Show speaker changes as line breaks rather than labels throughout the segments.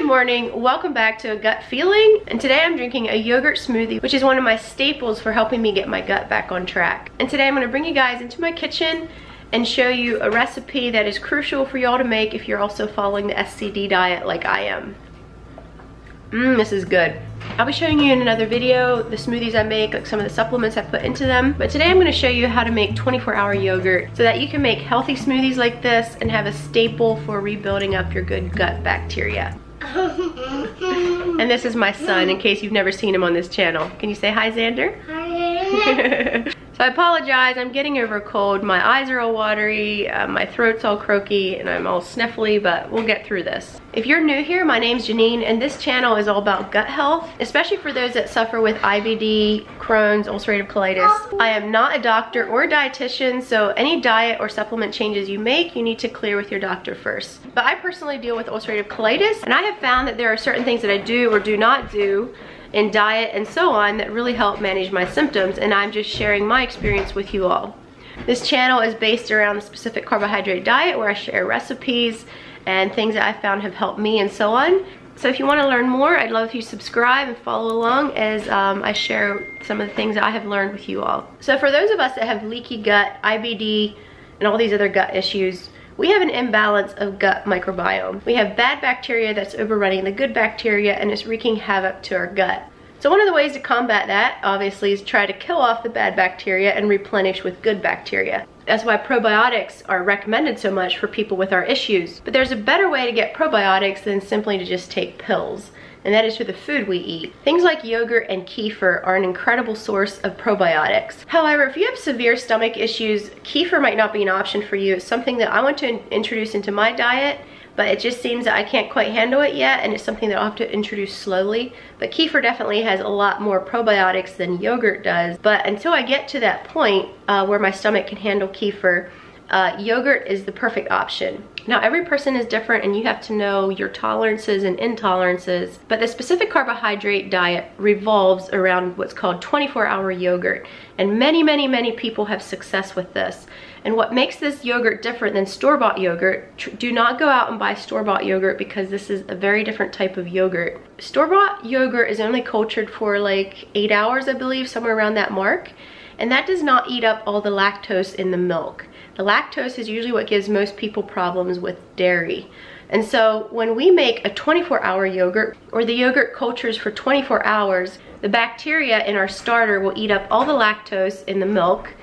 morning, welcome back to A Gut Feeling, and today I'm drinking a yogurt smoothie, which is one of my staples for helping me get my gut back on track. And today I'm going to bring you guys into my kitchen and show you a recipe that is crucial for y'all to make if you're also following the SCD diet like I am. This is good. I'll be showing you in another video the smoothies I make, like some of the supplements I put into them. But today I'm going to show you how to make 24-hour yogurt so that you can make healthy smoothies like this and have a staple for rebuilding up your good gut bacteria. And this is my son, in case you've never seen him on this channel. Can you say hi, Xander? Hi. So I apologize, I'm getting over a cold. My eyes are all watery, my throat's all croaky, and I'm all sniffly, but we'll get through this. If you're new here, my name's Janine, and this channel is all about gut health, especially for those that suffer with IBD, Crohn's, ulcerative colitis. I am not a doctor or a dietitian, so any diet or supplement changes you make, you need to clear with your doctor first. But I personally deal with ulcerative colitis, and I have found that there are certain things that I do or do not do in diet and so on that really help manage my symptoms, and I'm just sharing my experience with you all. This channel is based around the specific carbohydrate diet where I share recipes and things that I found have helped me and so on. So if you want to learn more, I'd love if you subscribe and follow along as I share some of the things that I have learned with you all. So for those of us that have leaky gut, IBD, and all these other gut issues, we have an imbalance of gut microbiome. We have bad bacteria that's overrunning the good bacteria, and it's wreaking havoc to our gut. So one of the ways to combat that, obviously, is try to kill off the bad bacteria and replenish with good bacteria. That's why probiotics are recommended so much for people with our issues. But there's a better way to get probiotics than simply to just take pills, and that is through the food we eat. Things like yogurt and kefir are an incredible source of probiotics. However, if you have severe stomach issues, kefir might not be an option for you. It's something that I want to introduce into my diet, but it just seems that I can't quite handle it yet, and it's something that I'll have to introduce slowly. But kefir definitely has a lot more probiotics than yogurt does. But until I get to that point where my stomach can handle kefir, yogurt is the perfect option. Now, every person is different, and you have to know your tolerances and intolerances, but the specific carbohydrate diet revolves around what's called 24-hour yogurt, and many people have success with this. And what makes this yogurt different than store-bought yogurt, do not go out and buy store-bought yogurt, because this is a very different type of yogurt. Store-bought yogurt is only cultured for like 8 hours, I believe, somewhere around that mark, and that does not eat up all the lactose in the milk. The lactose is usually what gives most people problems with dairy. And so when we make a 24-hour yogurt, or the yogurt cultures for 24 hours, the bacteria in our starter will eat up all the lactose in the milk,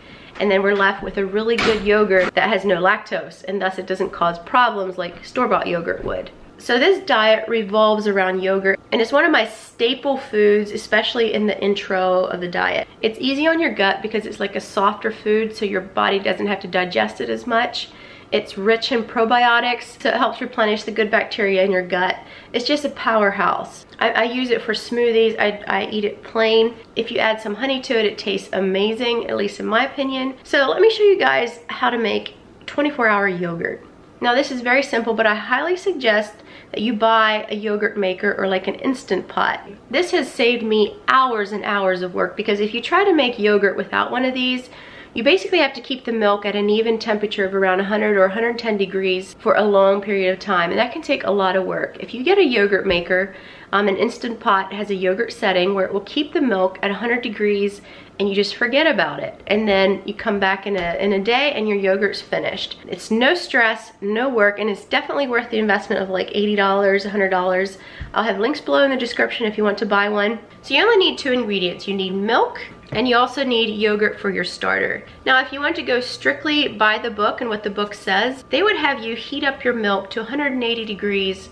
and then we're left with a really good yogurt that has no lactose, and thus it doesn't cause problems like store-bought yogurt would. So this diet revolves around yogurt, and it's one of my staple foods, especially in the intro of the diet. It's easy on your gut because it's like a softer food, so your body doesn't have to digest it as much. It's rich in probiotics, so it helps replenish the good bacteria in your gut. It's just a powerhouse. I use it for smoothies. I eat it plain. If you add some honey to it, it tastes amazing, at least in my opinion. So let me show you guys how to make 24-hour yogurt. Now, this is very simple, but I highly suggest that you buy a yogurt maker or like an Instant Pot. This has saved me hours and hours of work, because if you try to make yogurt without one of these, you basically have to keep the milk at an even temperature of around 100 or 110 degrees for a long period of time, and that can take a lot of work. If you get a yogurt maker, an Instant Pot has a yogurt setting where it will keep the milk at 100 degrees, and you just forget about it, and then you come back in a day and your yogurt's finished. It's no stress, no work, and it's definitely worth the investment of like $80, $100. I'll have links below in the description if you want to buy one. So you only need 2 ingredients. You need milk, and you also need yogurt for your starter. Now, if you want to go strictly by the book and what the book says, they would have you heat up your milk to 180 degrees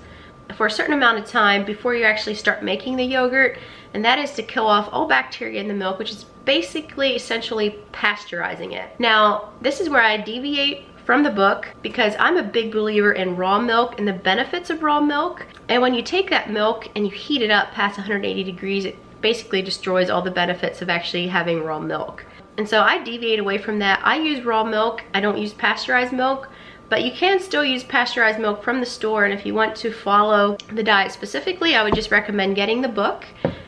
for a certain amount of time before you actually start making the yogurt, and that is to kill off all bacteria in the milk, which is basically essentially pasteurizing it. Now, this is where I deviate from the book, because I'm a big believer in raw milk and the benefits of raw milk. And when you take that milk and you heat it up past 180 degrees, it basically destroys all the benefits of actually having raw milk. And so I deviate away from that. I use raw milk. I don't use pasteurized milk, but you can still use pasteurized milk from the store. And if you want to follow the diet specifically, I would just recommend getting the book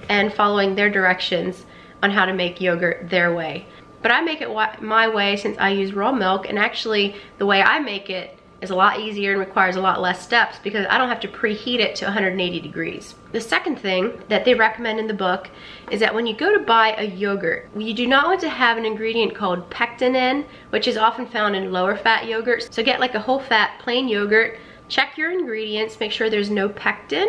and following their directions on how to make yogurt their way. But I make it my way, since I use raw milk, and actually the way I make it is a lot easier and requires a lot less steps because I don't have to preheat it to 180 degrees. The second thing that they recommend in the book is that when you go to buy a yogurt, you do not want to have an ingredient called pectin in, which is often found in lower fat yogurts. So get like a whole fat plain yogurt, check your ingredients, make sure there's no pectin.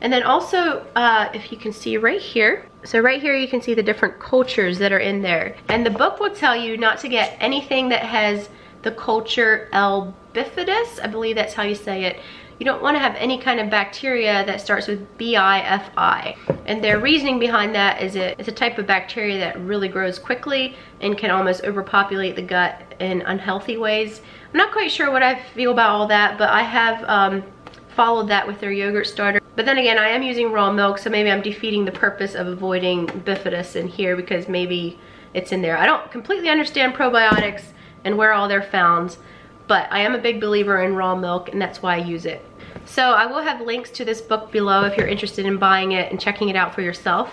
And then also, if you can see right here, so right here you can see the different cultures that are in there. And the book will tell you not to get anything that has the culture L. bifidus, I believe that's how you say it. You don't want to have any kind of bacteria that starts with BIFI. And their reasoning behind that is it's a type of bacteria that really grows quickly and can almost overpopulate the gut in unhealthy ways. I'm not quite sure what I feel about all that, but I have followed that with their yogurt starter. But then again, I am using raw milk, so maybe I'm defeating the purpose of avoiding bifidus in here because maybe it's in there. I don't completely understand probiotics and where all they're found, but I am a big believer in raw milk, and that's why I use it. So I will have links to this book below if you're interested in buying it and checking it out for yourself.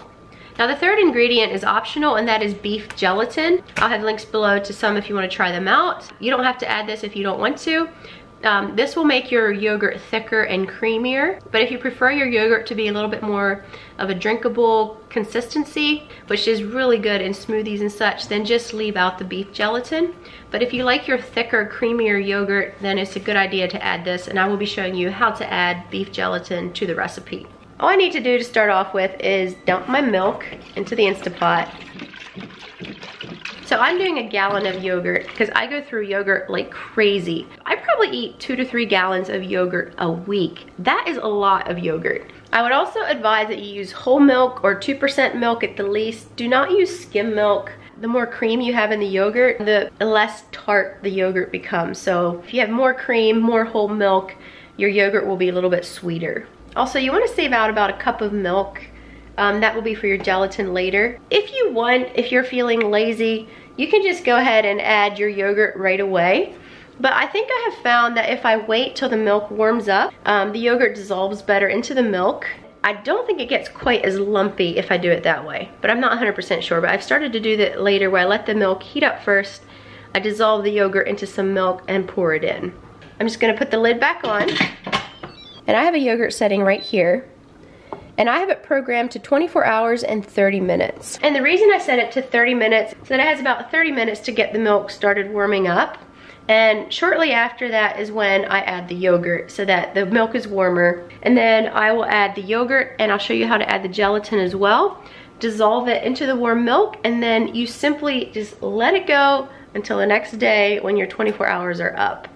Now the third ingredient is optional, and that is beef gelatin. I'll have links below to some if you want to try them out. You don't have to add this if you don't want to. This will make your yogurt thicker and creamier, but if you prefer your yogurt to be a little bit more of a drinkable consistency, which is really good in smoothies and such, then just leave out the beef gelatin. But if you like your thicker, creamier yogurt, then it's a good idea to add this, and I will be showing you how to add beef gelatin to the recipe. All I need to do to start off with is dump my milk into the Instant Pot. So I'm doing a gallon of yogurt because I go through yogurt like crazy. I probably eat 2 to 3 gallons of yogurt a week. That is a lot of yogurt. I would also advise that you use whole milk or 2% milk at the least. Do not use skim milk. The more cream you have in the yogurt, the less tart the yogurt becomes. So if you have more cream, more whole milk, your yogurt will be a little bit sweeter. Also, you want to save out about a cup of milk. That will be for your gelatin later. If you want, if you're feeling lazy, you can just go ahead and add your yogurt right away. But I think I have found that if I wait till the milk warms up, the yogurt dissolves better into the milk. I don't think it gets quite as lumpy if I do it that way, but I'm not 100% sure. But I've started to do that later where I let the milk heat up first, I dissolve the yogurt into some milk and pour it in. I'm just gonna put the lid back on. And I have a yogurt setting right here. And I have it programmed to 24 hours and 30 minutes. And the reason I set it to 30 minutes is that it has about 30 minutes to get the milk started warming up. And shortly after that is when I add the yogurt so that the milk is warmer. And then I will add the yogurt, and I'll show you how to add the gelatin as well. Dissolve it into the warm milk, and then you simply just let it go until the next day when your 24 hours are up.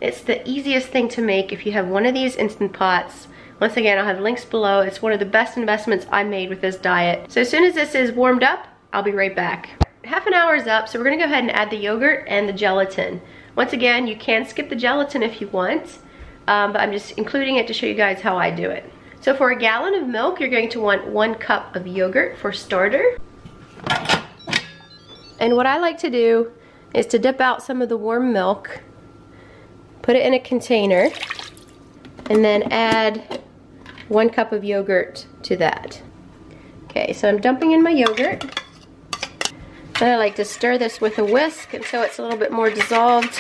It's the easiest thing to make if you have one of these Instant Pots. Once again, I'll have links below. It's one of the best investments I made with this diet. So as soon as this is warmed up, I'll be right back. Half an hour is up, so we're gonna go ahead and add the yogurt and the gelatin. Once again, you can skip the gelatin if you want, but I'm just including it to show you guys how I do it. So for a gallon of milk, you're going to want 1 cup of yogurt for starter. And what I like to do is to dip out some of the warm milk, put it in a container, and then add 1 cup of yogurt to that. Okay, so I'm dumping in my yogurt. And I like to stir this with a whisk until it's a little bit more dissolved.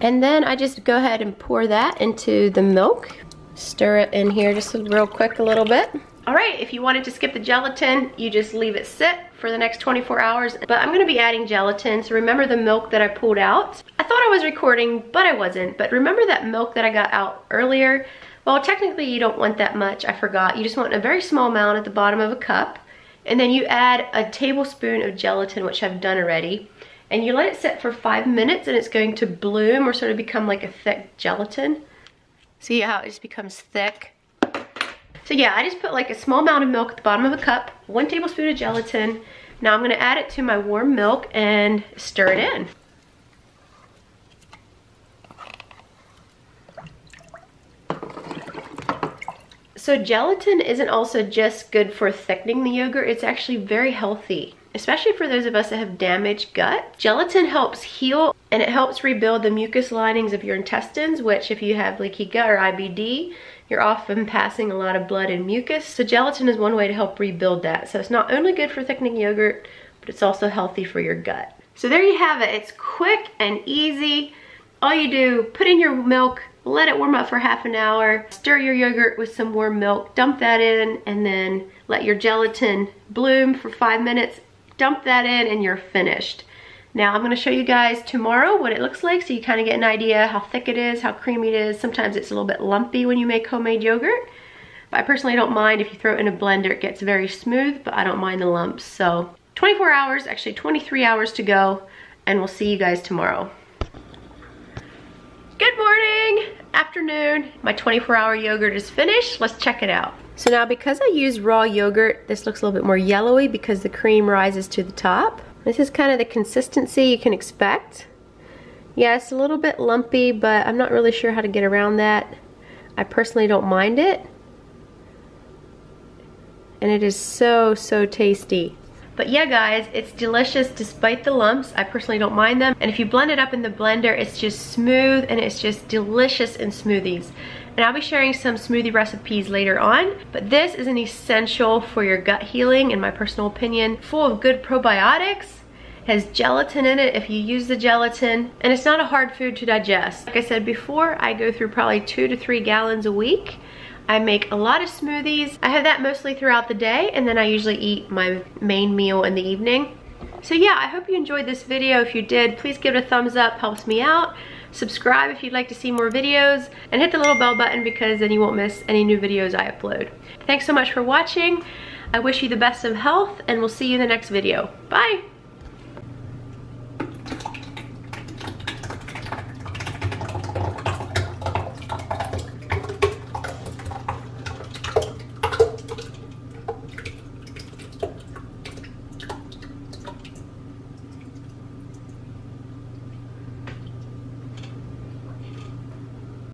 And then I just go ahead and pour that into the milk. Stir it in here just real quick a little bit. All right, if you wanted to skip the gelatin, you just leave it sit for the next 24 hours. But I'm gonna be adding gelatin, so remember the milk that I pulled out? I thought I was recording, but I wasn't. But remember that milk that I got out earlier? Well, technically you don't want that much, I forgot. You just want a very small amount at the bottom of a cup. And then you add a tablespoon of gelatin, which I've done already. And you let it sit for 5 minutes, and it's going to bloom or sort of become like a thick gelatin. See how it just becomes thick? So yeah, I just put like a small amount of milk at the bottom of a cup, 1 tablespoon of gelatin. Now I'm gonna add it to my warm milk and stir it in. So gelatin isn't also just good for thickening the yogurt, it's actually very healthy, especially for those of us that have damaged gut. Gelatin helps heal, and it helps rebuild the mucus linings of your intestines, which if you have leaky gut or IBD, you're often passing a lot of blood and mucus. So gelatin is one way to help rebuild that. So it's not only good for thickening yogurt, but it's also healthy for your gut. So there you have it. It's quick and easy. All you do, put in your milk, let it warm up for half an hour, stir your yogurt with some warm milk, dump that in, and then let your gelatin bloom for 5 minutes, dump that in, and you're finished. Now I'm gonna show you guys tomorrow what it looks like so you kind of get an idea how thick it is, how creamy it is. Sometimes it's a little bit lumpy when you make homemade yogurt, but I personally don't mind. If you throw it in a blender, it gets very smooth, but I don't mind the lumps. So 24 hours, actually 23 hours to go, and we'll see you guys tomorrow. Good morning, afternoon. My 24-hour yogurt is finished. Let's check it out. So now because I use raw yogurt, this looks a little bit more yellowy because the cream rises to the top. This is kind of the consistency you can expect. Yeah, it's a little bit lumpy, but I'm not really sure how to get around that. I personally don't mind it. And it is so, so tasty. But yeah guys, it's delicious despite the lumps. I personally don't mind them. And if you blend it up in the blender, it's just smooth and it's just delicious in smoothies. And I'll be sharing some smoothie recipes later on. But this is an essential for your gut healing, in my personal opinion. Full of good probiotics. It has gelatin in it if you use the gelatin. And it's not a hard food to digest. Like I said before, I go through probably 2 to 3 gallons a week. I make a lot of smoothies. I have that mostly throughout the day, and then I usually eat my main meal in the evening. So yeah, I hope you enjoyed this video. If you did, please give it a thumbs up, helps me out. Subscribe if you'd like to see more videos, and hit the little bell button because then you won't miss any new videos I upload. Thanks so much for watching. I wish you the best of health, and we'll see you in the next video. Bye!